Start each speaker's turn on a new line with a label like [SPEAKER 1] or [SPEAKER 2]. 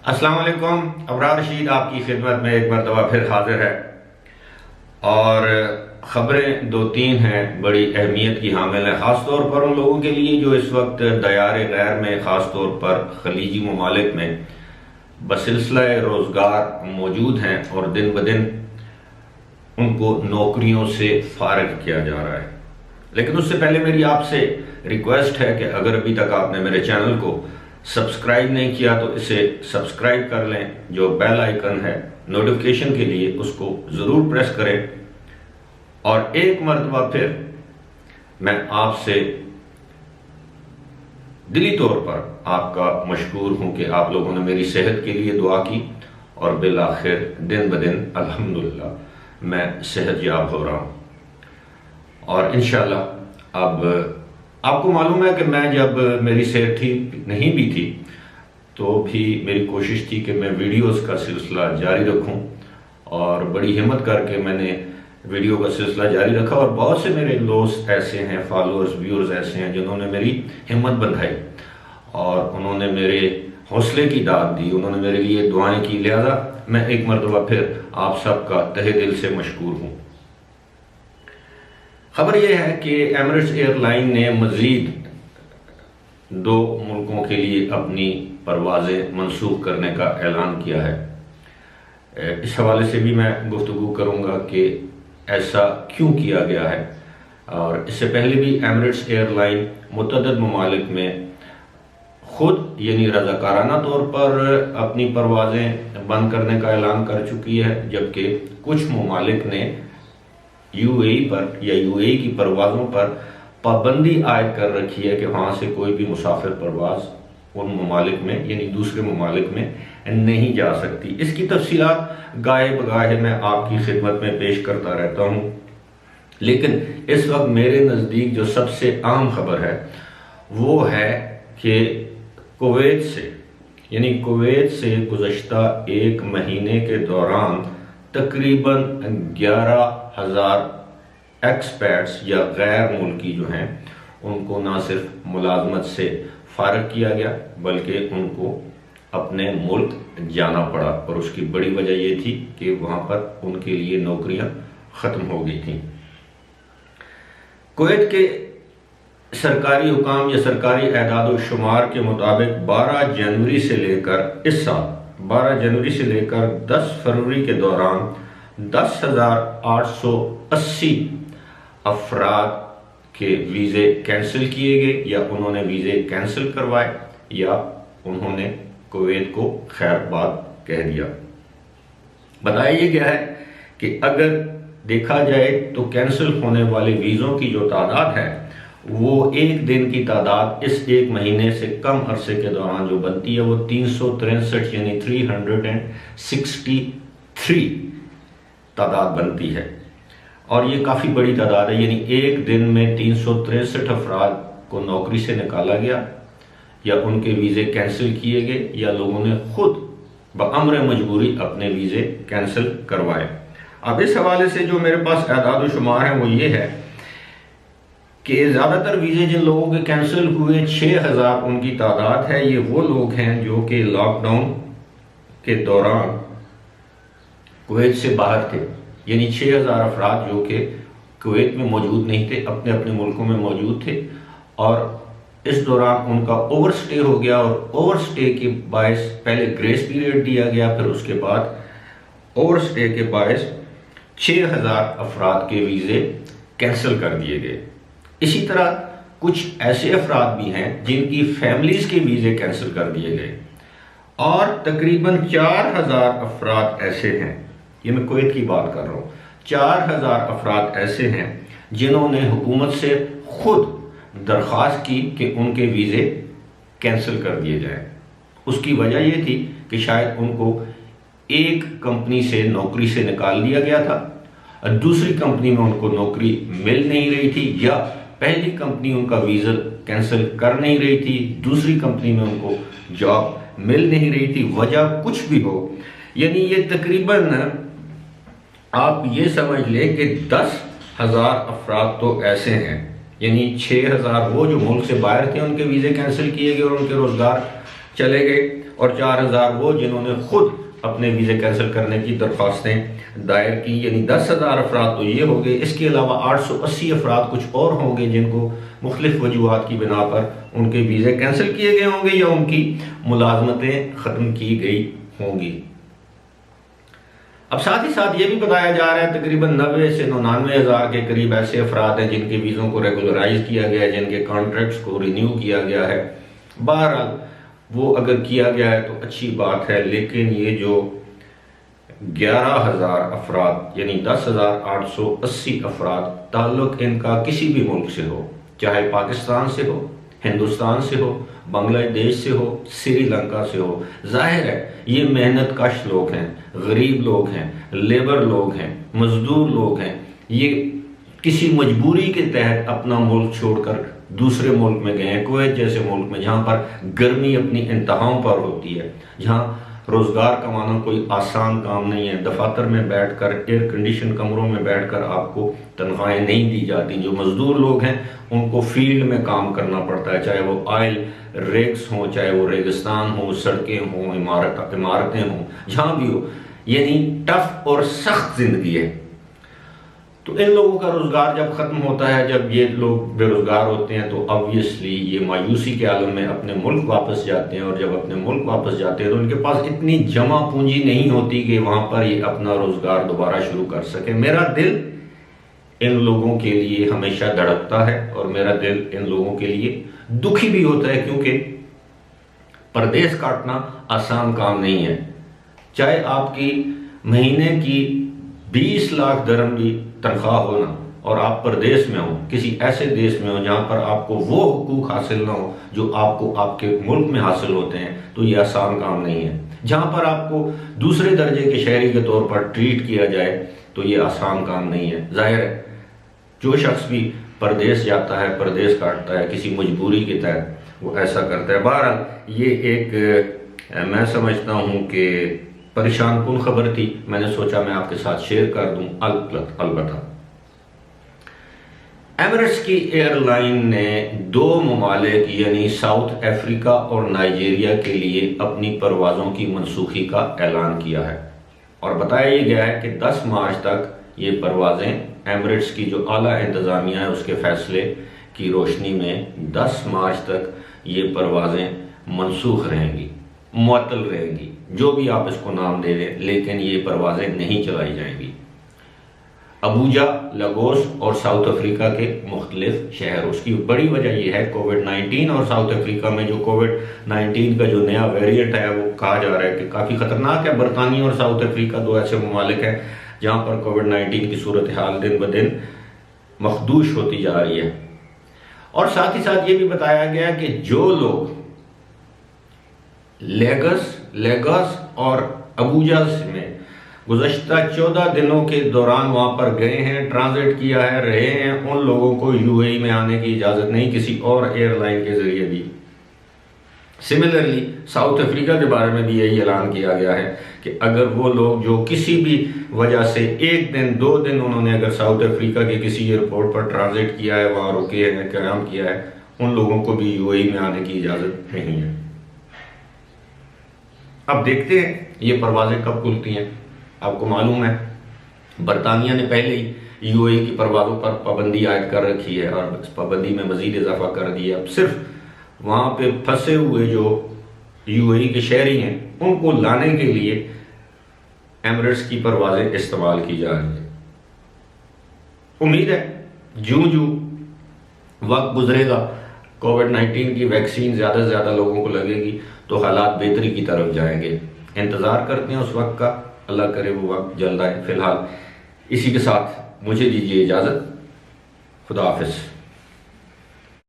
[SPEAKER 1] السلام علیکم. ابرار رشید آپ کی خدمت میں ایک مرتبہ پھر حاضر ہے اور خبریں دو تین ہیں بڑی اہمیت کی حامل ہیں، خاص طور پر ان لوگوں کے لیے جو اس وقت دیار غیر میں، خاص طور پر خلیجی ممالک میں بسلسلہ روزگار موجود ہیں اور دن بدن ان کو نوکریوں سے فارغ کیا جا رہا ہے. لیکن اس سے پہلے میری آپ سے ریکویسٹ ہے کہ اگر ابھی تک آپ نے میرے چینل کو سبسکرائب نہیں کیا تو اسے سبسکرائب کر لیں. جو بیل آئیکن ہے نوٹیفیکیشن کے لیے اس کو ضرور پریس کریں. اور ایک مرتبہ پھر میں آپ سے دلی طور پر آپ کا مشکور ہوں کہ آپ لوگوں نے میری صحت کے لیے دعا کی اور بالآخر دن بدن الحمدللہ میں صحت یاب ہو رہا ہوں. اور انشاءاللہ اب آپ کو معلوم ہے کہ میں جب میری صحت ٹھیک نہیں بھی تھی تو بھی میری کوشش تھی کہ میں ویڈیوز کا سلسلہ جاری رکھوں، اور بڑی ہمت کر کے میں نے ویڈیو کا سلسلہ جاری رکھا. اور بہت سے میرے دوست ایسے ہیں، فالوورز، ویورز ایسے ہیں جنہوں نے میری ہمت بندھائی اور انہوں نے میرے حوصلے کی داد دی، انہوں نے میرے لیے دعائیں کی. لہذا میں ایک مرتبہ پھر آپ سب کا تہہ دل سے مشکور ہوں. خبر یہ ہے کہ ایمریٹس ایئر لائن نے مزید 2 ملکوں کے لیے اپنی پروازیں منسوخ کرنے کا اعلان کیا ہے. اس حوالے سے بھی میں گفتگو کروں گا کہ ایسا کیوں کیا گیا ہے. اور اس سے پہلے بھی ایمریٹس ایئر لائن متعدد ممالک میں خود یعنی رضاکارانہ طور پر اپنی پروازیں بند کرنے کا اعلان کر چکی ہے، جبکہ کچھ ممالک نے یو اے ای پر یا یو اے ای کی پروازوں پر پابندی عائد کر رکھی ہے کہ وہاں سے کوئی بھی مسافر پرواز ان ممالک میں یعنی دوسرے ممالک میں نہیں جا سکتی. اس کی تفصیلات گاہے بگاہے میں آپ کی خدمت میں پیش کرتا رہتا ہوں، لیکن اس وقت میرے نزدیک جو سب سے اہم خبر ہے وہ ہے کہ کویت سے گزشتہ 1 مہینے کے دوران تقریباً 11,000 ایکسپیٹس یا غیر ملکی جو ہیں ان کو نہ صرف ملازمت سے فارغ کیا گیا بلکہ ان کو اپنے ملک جانا پڑا. اور اس کی بڑی وجہ یہ تھی کہ وہاں پر ان کے لیے نوکریاں ختم ہو گئی تھیں. کویت کے سرکاری حکام یا سرکاری اعداد و شمار کے مطابق 12 جنوری سے لے کر اس سال 12 جنوری سے لے کر 10 فروری کے دوران 10,880 افراد کے ویزے کینسل کیے گئے، یا انہوں نے ویزے کینسل کروائے یا انہوں نے کویت کو خیر بات کہہ دیا. بتایا یہ گیا ہے کہ اگر دیکھا جائے تو کینسل ہونے والے ویزوں کی جو تعداد ہے وہ ایک دن کی تعداد اس 1 مہینے سے کم عرصے کے دوران جو بنتی ہے وہ 363 یعنی 363 تعداد بنتی ہے. اور یہ کافی بڑی تعداد ہے، یعنی ایک دن میں 363 افراد کو نوکری سے نکالا گیا یا ان کے ویزے کینسل کیے گئے یا لوگوں نے خود بامر مجبوری اپنے ویزے کینسل کروائے. اب اس حوالے سے جو میرے پاس اعداد و شمار ہیں وہ یہ ہے کہ زیادہ تر ویزے جن لوگوں کے کینسل ہوئے 6,000 ان کی تعداد ہے. یہ وہ لوگ ہیں جو کہ لاک ڈاؤن کے دوران کویت سے باہر تھے، یعنی 6,000 افراد جو کہ کویت میں موجود نہیں تھے، اپنے اپنے ملکوں میں موجود تھے، اور اس دوران ان کا اوور سٹے ہو گیا. اور اوور سٹے کے باعث پہلے گریس پیریڈ دیا گیا، پھر اس کے بعد اوور سٹے کے باعث 6,000 افراد کے ویزے کینسل کر دیے گئے. اسی طرح کچھ ایسے افراد بھی ہیں جن کی فیملیز کے ویزے کینسل کر دیے گئے، اور تقریباً 4,000 افراد ایسے ہیں، یہ میں کویت کی بات کر رہا ہوں، 4,000 افراد ایسے ہیں جنہوں نے حکومت سے خود درخواست کی کہ ان کے ویزے کینسل کر دیے جائیں. اس کی وجہ یہ تھی کہ شاید ان کو ایک کمپنی سے نوکری سے نکال دیا گیا تھا، دوسری کمپنی میں ان کو نوکری مل نہیں رہی تھی، یا پہلی کمپنی ان کا ویزا کینسل کر نہیں رہی تھی، دوسری کمپنی میں ان کو جاب مل نہیں رہی تھی. وجہ کچھ بھی ہو، یعنی یہ تقریباً آپ یہ سمجھ لیں کہ 10,000 افراد تو ایسے ہیں، یعنی 6,000 وہ جو ملک سے باہر تھے ان کے ویزے کینسل کیے گئے اور ان کے روزگار چلے گئے، اور 4000 وہ جنہوں نے خود اپنے ویزے کینسل کرنے کی درخواستیں دائر کی، یعنی 10,000 افراد تو یہ ہو گئے۔ اس کے علاوہ 880 افراد کچھ اور ہوں گے جن کو مختلف وجوہات کی بنا پر ان کے ویزے کینسل کیے گئے ہوں گے یا ان کی ملازمتیں ختم کی گئی ہوں گی۔ اب ساتھ ہی ساتھ یہ بھی بتایا جا رہا ہے تقریباً 90 سے 99 ہزار کے قریب ایسے افراد ہیں جن کے ویزوں کو ریگولرائز کیا گیا ہے، جن کے کانٹریکٹس کو رینیو کیا گیا ہے۔ بہرحال وہ اگر کیا گیا ہے تو اچھی بات ہے، لیکن یہ جو 11,000 افراد یعنی 10,880 افراد تعلق ان کا کسی بھی ملک سے ہو، چاہے پاکستان سے ہو، ہندوستان سے ہو، بنگلہ دیش سے ہو، سری لنکا سے ہو، ظاہر ہے یہ محنت کش لوگ ہیں، غریب لوگ ہیں، لیبر لوگ ہیں، مزدور لوگ ہیں، یہ کسی مجبوری کے تحت اپنا ملک چھوڑ کر دوسرے ملک میں گئے ہیں، کویت جیسے ملک میں جہاں پر گرمی اپنی انتہاؤں پر ہوتی ہے، جہاں روزگار کمانا کوئی آسان کام نہیں ہے، دفاتر میں بیٹھ کر ایئر کنڈیشن کمروں میں بیٹھ کر آپ کو تنخواہیں نہیں دی جاتی۔ جو مزدور لوگ ہیں ان کو فیلڈ میں کام کرنا پڑتا ہے، چاہے وہ آئل ریگز ہوں، چاہے وہ ریگستان ہوں، سڑکیں ہوں، عمارتیں ہوں، جہاں بھی ہو، یعنی ٹف اور سخت زندگی ہے۔ تو ان لوگوں کا روزگار جب ختم ہوتا ہے، جب یہ لوگ بے روزگار ہوتے ہیں تو obviously یہ مایوسی کے عالم میں اپنے ملک واپس جاتے ہیں، اور جب اپنے ملک واپس جاتے ہیں تو ان کے پاس اتنی جمع پونجی نہیں ہوتی کہ وہاں پر یہ اپنا روزگار دوبارہ شروع کر سکے۔ میرا دل ان لوگوں کے لیے ہمیشہ دھڑکتا ہے اور میرا دل ان لوگوں کے لیے دکھی بھی ہوتا ہے، کیونکہ پردیس کاٹنا آسان کام نہیں ہے۔ چاہے آپ کی مہینے کی 20 لاکھ درہم بھی تنخواہ ہونا اور آپ پردیس میں ہوں، کسی ایسے دیش میں ہوں جہاں پر آپ کو وہ حقوق حاصل نہ ہو جو آپ کو آپ کے ملک میں حاصل ہوتے ہیں، تو یہ آسان کام نہیں ہے۔ جہاں پر آپ کو دوسرے درجے کے شہری کے طور پر ٹریٹ کیا جائے تو یہ آسان کام نہیں ہے۔ ظاہر ہے جو شخص بھی پردیس جاتا ہے، پردیس کاٹتا ہے کسی مجبوری کے تحت، وہ ایسا کرتا ہے۔ بہرحال یہ ایک میں سمجھتا ہوں کہ پریشان کن خبر تھی، میں نے سوچا میں آپ کے ساتھ شیئر کر دوں۔ البتہ ایمریٹس کی ایئر لائن نے 2 ممالک یعنی ساؤتھ افریقہ اور نائجیریا کے لیے اپنی پروازوں کی منسوخی کا اعلان کیا ہے، اور بتایا یہ گیا ہے کہ 10 مارچ تک یہ پروازیں ایمریٹس کی جو اعلیٰ انتظامیہ ہے اس کے فیصلے کی روشنی میں 10 مارچ تک یہ پروازیں منسوخ رہیں گی، معطل رہیں گی، جو بھی آپ اس کو نام دے دیں، لیکن یہ پروازیں نہیں چلائی جائیں گی۔ ابوجا، لاگوس اور ساؤتھ افریقہ کے مختلف شہر۔ اس کی بڑی وجہ یہ ہے کووڈ-19، اور ساؤتھ افریقہ میں جو کووڈ-19 کا جو نیا ویریئنٹ ہے وہ کہا جا رہا ہے کہ کافی خطرناک ہے۔ برطانیہ اور ساؤتھ افریقہ 2 ایسے ممالک ہیں جہاں پر کووڈ-19 کی صورتحال دن بدن مخدوش ہوتی جا رہی ہے۔ اور ساتھ ہی ساتھ یہ بھی بتایا گیا کہ جو لوگ لیگس اور ابوجا میں گزشتہ 14 دنوں کے دوران وہاں پر گئے ہیں، ٹرانزٹ کیا ہے، رہے ہیں، ان لوگوں کو UAE میں آنے کی اجازت نہیں کسی اور ایئر لائن کے ذریعے بھی۔ سملرلی ساؤتھ افریقہ کے بارے میں بھی یہی اعلان کیا گیا ہے کہ اگر وہ لوگ جو کسی بھی وجہ سے 1 دن 2 دن انہوں نے اگر ساؤتھ افریقہ کے کسی ایئرپورٹ پر ٹرانزٹ کیا ہے، وہاں رکے ہیں، قیام کیا ہے، ان لوگوں کو بھی UAE میں آنے کی اجازت نہیں ہے۔ اب دیکھتے ہیں یہ پروازیں کب کھلتی ہیں۔ آپ کو معلوم ہے برطانیہ نے پہلے ہی UAE کی پروازوں پر پابندی عائد کر رکھی ہے، اور اس پابندی میں مزید اضافہ کر دیا۔ اب صرف وہاں پہ پھنسے ہوئے جو UAE کے شہری ہیں ان کو لانے کے لیے ایمریٹس کی پروازیں استعمال کی جا رہی ہیں۔ امید ہے جوں وقت گزرے گا، کووڈ-19 کی ویکسین زیادہ سے زیادہ لوگوں کو لگے گی تو حالات بہتری کی طرف جائیں گے۔ انتظار کرتے ہیں اس وقت کا، اللہ کرے وہ وقت جلد آئے۔ فی الحال اسی کے ساتھ مجھے دیجیے اجازت، خدا حافظ۔